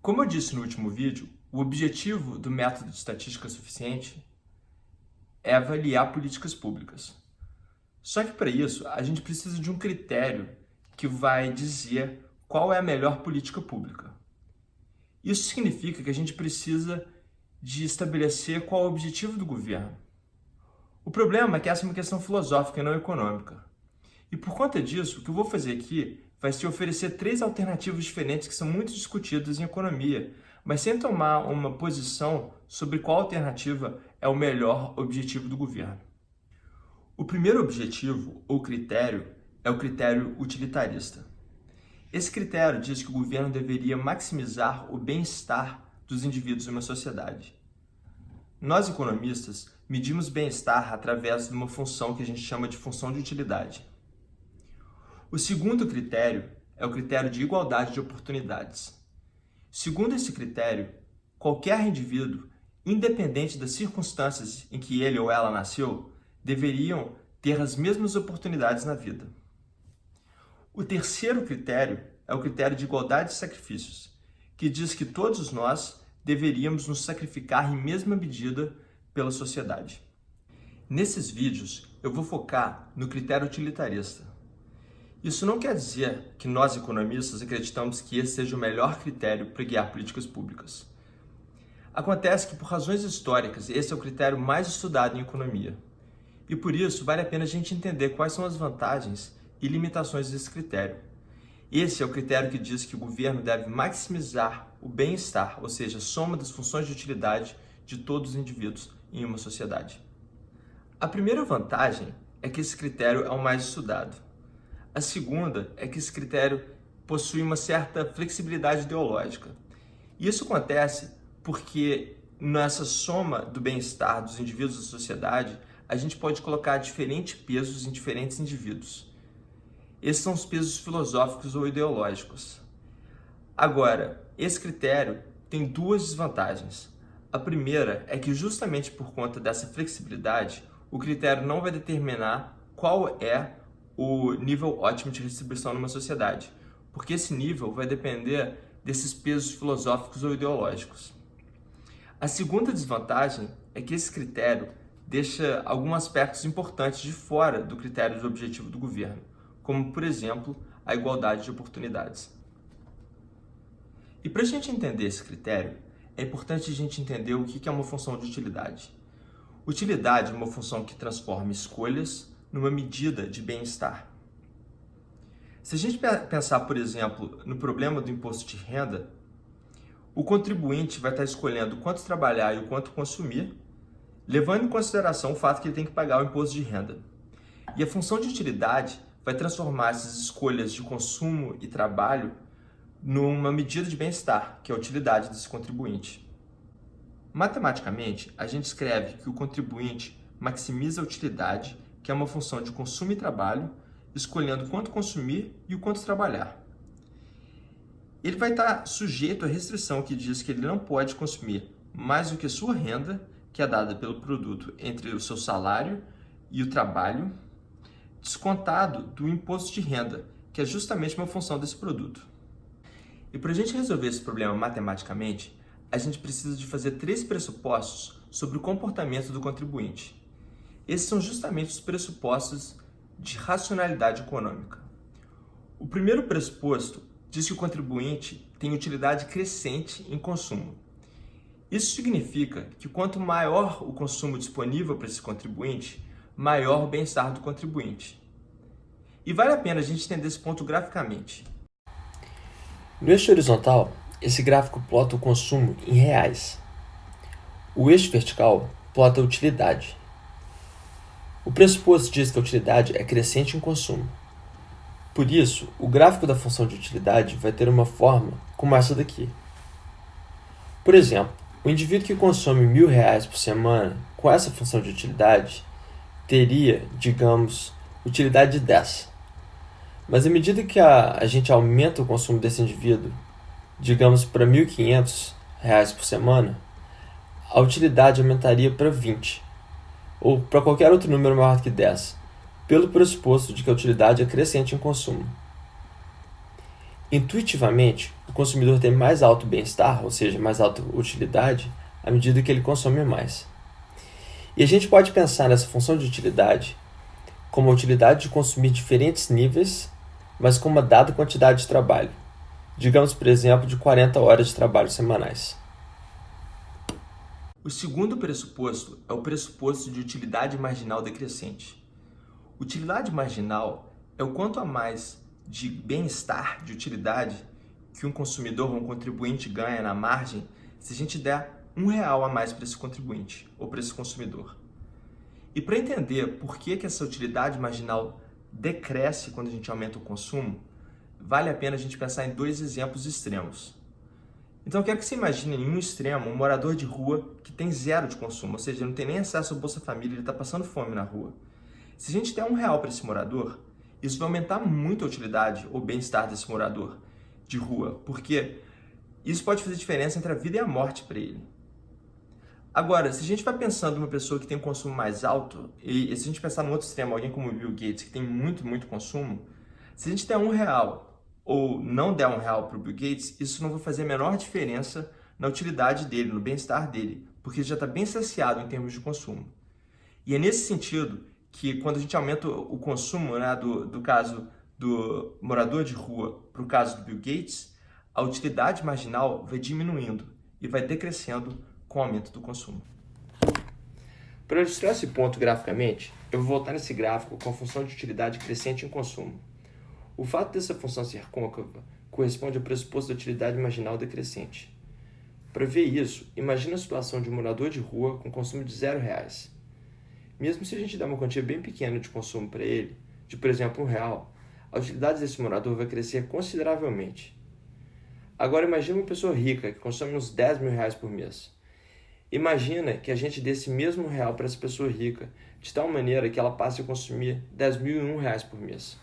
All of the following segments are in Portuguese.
Como eu disse no último vídeo, o objetivo do método de estatística suficiente é avaliar políticas públicas. Só que para isso, a gente precisa de um critério que vai dizer qual é a melhor política pública. Isso significa que a gente precisa de estabelecer qual é o objetivo do governo. O problema é que essa é uma questão filosófica e não econômica. E por conta disso, o que eu vou fazer aqui vai ser oferecer três alternativas diferentes que são muito discutidas em economia, mas sem tomar uma posição sobre qual alternativa é o melhor objetivo do governo. O primeiro objetivo, ou critério, é o critério utilitarista. Esse critério diz que o governo deveria maximizar o bem-estar dos indivíduos em uma sociedade. Nós, economistas, medimos bem-estar através de uma função que a gente chama de função de utilidade. O segundo critério é o critério de igualdade de oportunidades. Segundo esse critério, qualquer indivíduo, independente das circunstâncias em que ele ou ela nasceu, deveriam ter as mesmas oportunidades na vida. O terceiro critério é o critério de igualdade de sacrifícios, que diz que todos nós deveríamos nos sacrificar em mesma medida pela sociedade. Nesses vídeos, eu vou focar no critério utilitarista. Isso não quer dizer que nós, economistas, acreditamos que esse seja o melhor critério para guiar políticas públicas. Acontece que, por razões históricas, esse é o critério mais estudado em economia. E por isso, vale a pena a gente entender quais são as vantagens e limitações desse critério. Esse é o critério que diz que o governo deve maximizar o bem-estar, ou seja, a soma das funções de utilidade de todos os indivíduos em uma sociedade. A primeira vantagem é que esse critério é o mais estudado. A segunda é que esse critério possui uma certa flexibilidade ideológica. E isso acontece porque nessa soma do bem-estar dos indivíduos da sociedade, a gente pode colocar diferentes pesos em diferentes indivíduos. Esses são os pesos filosóficos ou ideológicos. Agora, esse critério tem duas desvantagens. A primeira é que justamente por conta dessa flexibilidade, o critério não vai determinar qual é o nível ótimo de distribuição numa sociedade, porque esse nível vai depender desses pesos filosóficos ou ideológicos. A segunda desvantagem é que esse critério deixa alguns aspectos importantes de fora do critério de objetivo do governo, como, por exemplo, a igualdade de oportunidades. E para a gente entender esse critério, é importante a gente entender o que é uma função de utilidade. Utilidade é uma função que transforma escolhas numa medida de bem-estar. Se a gente pensar, por exemplo, no problema do imposto de renda, o contribuinte vai estar escolhendo quanto trabalhar e o quanto consumir, levando em consideração o fato que ele tem que pagar o imposto de renda. E a função de utilidade vai transformar essas escolhas de consumo e trabalho numa medida de bem-estar, que é a utilidade desse contribuinte. Matematicamente, a gente escreve que o contribuinte maximiza a utilidade, que é uma função de consumo e trabalho, escolhendo quanto consumir e o quanto trabalhar. Ele vai estar sujeito à restrição que diz que ele não pode consumir mais do que sua renda, que é dada pelo produto entre o seu salário e o trabalho, descontado do imposto de renda, que é justamente uma função desse produto. E para a gente resolver esse problema matematicamente, a gente precisa de fazer três pressupostos sobre o comportamento do contribuinte. Esses são justamente os pressupostos de racionalidade econômica. O primeiro pressuposto diz que o contribuinte tem utilidade crescente em consumo. Isso significa que quanto maior o consumo disponível para esse contribuinte, maior o bem-estar do contribuinte. E vale a pena a gente entender esse ponto graficamente. No eixo horizontal, esse gráfico plota o consumo em reais. O eixo vertical plota a utilidade. O pressuposto diz que a utilidade é crescente em consumo. Por isso, o gráfico da função de utilidade vai ter uma forma como essa daqui. Por exemplo, o indivíduo que consome R$1.000 por semana com essa função de utilidade teria, digamos, utilidade de 10. Mas à medida que a gente aumenta o consumo desse indivíduo, digamos para R$1.500 por semana, a utilidade aumentaria para 20. Ou para qualquer outro número maior que 10, pelo pressuposto de que a utilidade é crescente em consumo. Intuitivamente, o consumidor tem mais alto bem-estar, ou seja, mais alta utilidade, à medida que ele consome mais. E a gente pode pensar nessa função de utilidade como a utilidade de consumir diferentes níveis, mas com uma dada quantidade de trabalho. Digamos, por exemplo, de 40 horas de trabalho semanais. O segundo pressuposto é o pressuposto de utilidade marginal decrescente. Utilidade marginal é o quanto a mais de bem-estar, de utilidade, que um consumidor ou um contribuinte ganha na margem se a gente der R$1 a mais para esse contribuinte ou para esse consumidor. E para entender por que essa utilidade marginal decresce quando a gente aumenta o consumo, vale a pena a gente pensar em dois exemplos extremos. Então eu quero que você imagine em um extremo um morador de rua que tem zero de consumo, ou seja, não tem nem acesso ao Bolsa Família, ele está passando fome na rua. Se a gente der R$1 para esse morador, isso vai aumentar muito a utilidade ou bem-estar desse morador de rua, porque isso pode fazer diferença entre a vida e a morte para ele. Agora, se a gente vai pensando em uma pessoa que tem um consumo mais alto, e se a gente pensar no outro extremo, alguém como o Bill Gates, que tem muito consumo, se a gente der R$1 ou não der R$1 para o Bill Gates, isso não vai fazer a menor diferença na utilidade dele, no bem-estar dele, porque ele já está bem saciado em termos de consumo. E é nesse sentido que quando a gente aumenta o consumo, né, do caso do morador de rua para o caso do Bill Gates, a utilidade marginal vai diminuindo e vai decrescendo com o aumento do consumo. Para ilustrar esse ponto graficamente, eu vou voltar nesse gráfico com a função de utilidade crescente em consumo. O fato dessa função ser côncava corresponde ao pressuposto da utilidade marginal decrescente. Para ver isso, imagine a situação de um morador de rua com consumo de R$0. Mesmo se a gente der uma quantia bem pequena de consumo para ele, de por exemplo R$1, a utilidade desse morador vai crescer consideravelmente. Agora imagine uma pessoa rica que consome uns R$10.000 por mês. Imagina que a gente dê esse mesmo R$1 para essa pessoa rica, de tal maneira que ela passe a consumir R$10.001 por mês.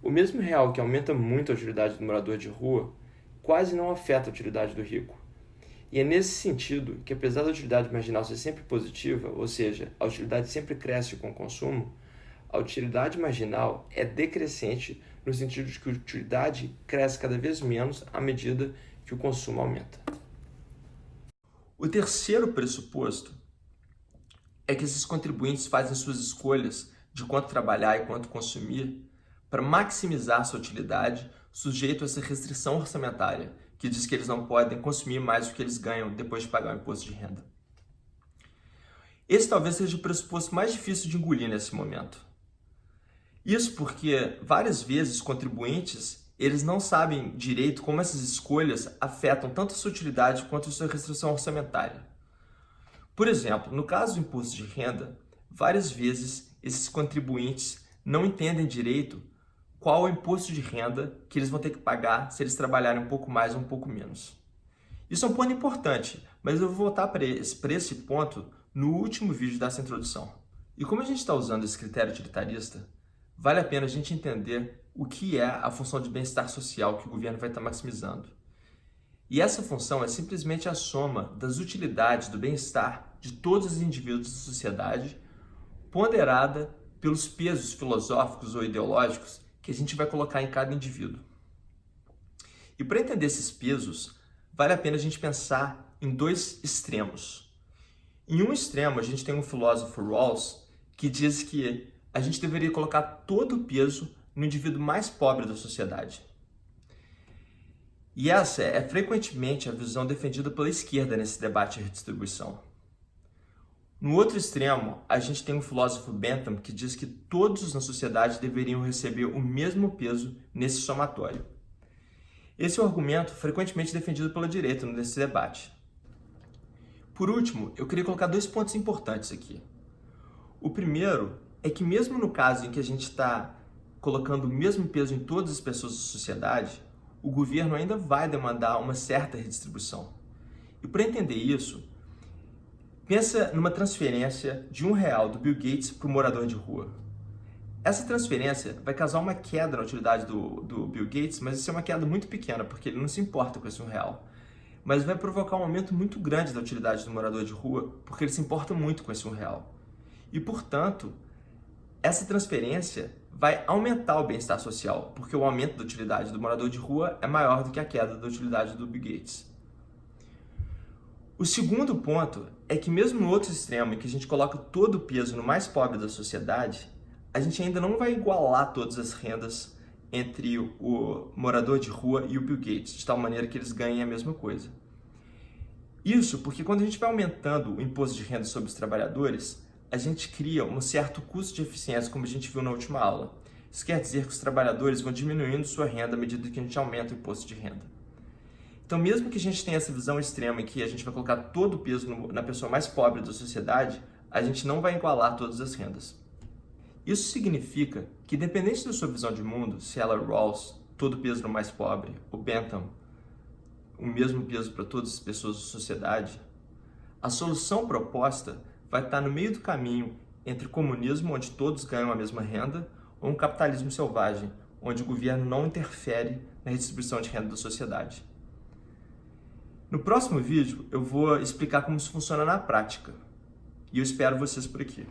O mesmo R$1 que aumenta muito a utilidade do morador de rua, quase não afeta a utilidade do rico. E é nesse sentido que, apesar da utilidade marginal ser sempre positiva, ou seja, a utilidade sempre cresce com o consumo, a utilidade marginal é decrescente no sentido de que a utilidade cresce cada vez menos à medida que o consumo aumenta. O terceiro pressuposto é que esses contribuintes fazem suas escolhas de quanto trabalhar e quanto consumir para maximizar sua utilidade, sujeito a essa restrição orçamentária, que diz que eles não podem consumir mais do que eles ganham depois de pagar o imposto de renda. Esse talvez seja o pressuposto mais difícil de engolir nesse momento. Isso porque, várias vezes, os contribuintes eles não sabem direito como essas escolhas afetam tanto a sua utilidade quanto a sua restrição orçamentária. Por exemplo, no caso do imposto de renda, várias vezes esses contribuintes não entendem direito qual é o imposto de renda que eles vão ter que pagar se eles trabalharem um pouco mais ou um pouco menos. Isso é um ponto importante, mas eu vou voltar para esse ponto no último vídeo dessa introdução. E como a gente está usando esse critério utilitarista, vale a pena a gente entender o que é a função de bem-estar social que o governo vai estar maximizando. E essa função é simplesmente a soma das utilidades do bem-estar de todos os indivíduos da sociedade, ponderada pelos pesos filosóficos ou ideológicos que a gente vai colocar em cada indivíduo. E para entender esses pesos, vale a pena a gente pensar em dois extremos. Em um extremo, a gente tem um filósofo Rawls que diz que a gente deveria colocar todo o peso no indivíduo mais pobre da sociedade. E essa é frequentemente a visão defendida pela esquerda nesse debate de redistribuição. No outro extremo, a gente tem o filósofo Bentham que diz que todos na sociedade deveriam receber o mesmo peso nesse somatório. Esse é o argumento frequentemente defendido pela direita nesse debate. Por último, eu queria colocar dois pontos importantes aqui. O primeiro é que mesmo no caso em que a gente está colocando o mesmo peso em todas as pessoas da sociedade, o governo ainda vai demandar uma certa redistribuição. E para entender isso, pensa numa transferência de R$1 do Bill Gates para o morador de rua. Essa transferência vai causar uma queda na utilidade do Bill Gates, mas isso é uma queda muito pequena, porque ele não se importa com esse R$1. Mas vai provocar um aumento muito grande da utilidade do morador de rua, porque ele se importa muito com esse R$1. E, portanto, essa transferência vai aumentar o bem-estar social, porque o aumento da utilidade do morador de rua é maior do que a queda da utilidade do Bill Gates. O segundo ponto é que mesmo no outro extremo, em que a gente coloca todo o peso no mais pobre da sociedade, a gente ainda não vai igualar todas as rendas entre o morador de rua e o Bill Gates, de tal maneira que eles ganhem a mesma coisa. Isso porque quando a gente vai aumentando o imposto de renda sobre os trabalhadores, a gente cria um certo custo de eficiência, como a gente viu na última aula. Isso quer dizer que os trabalhadores vão diminuindo sua renda à medida que a gente aumenta o imposto de renda. Então, mesmo que a gente tenha essa visão extrema em que a gente vai colocar todo o peso na pessoa mais pobre da sociedade, a gente não vai igualar todas as rendas. Isso significa que, independente da sua visão de mundo, se ela é Rawls, todo o peso no mais pobre, ou Bentham, o mesmo peso para todas as pessoas da sociedade, a solução proposta vai estar no meio do caminho entre o comunismo, onde todos ganham a mesma renda, ou um capitalismo selvagem, onde o governo não interfere na redistribuição de renda da sociedade. No próximo vídeo, eu vou explicar como isso funciona na prática. E eu espero vocês por aqui.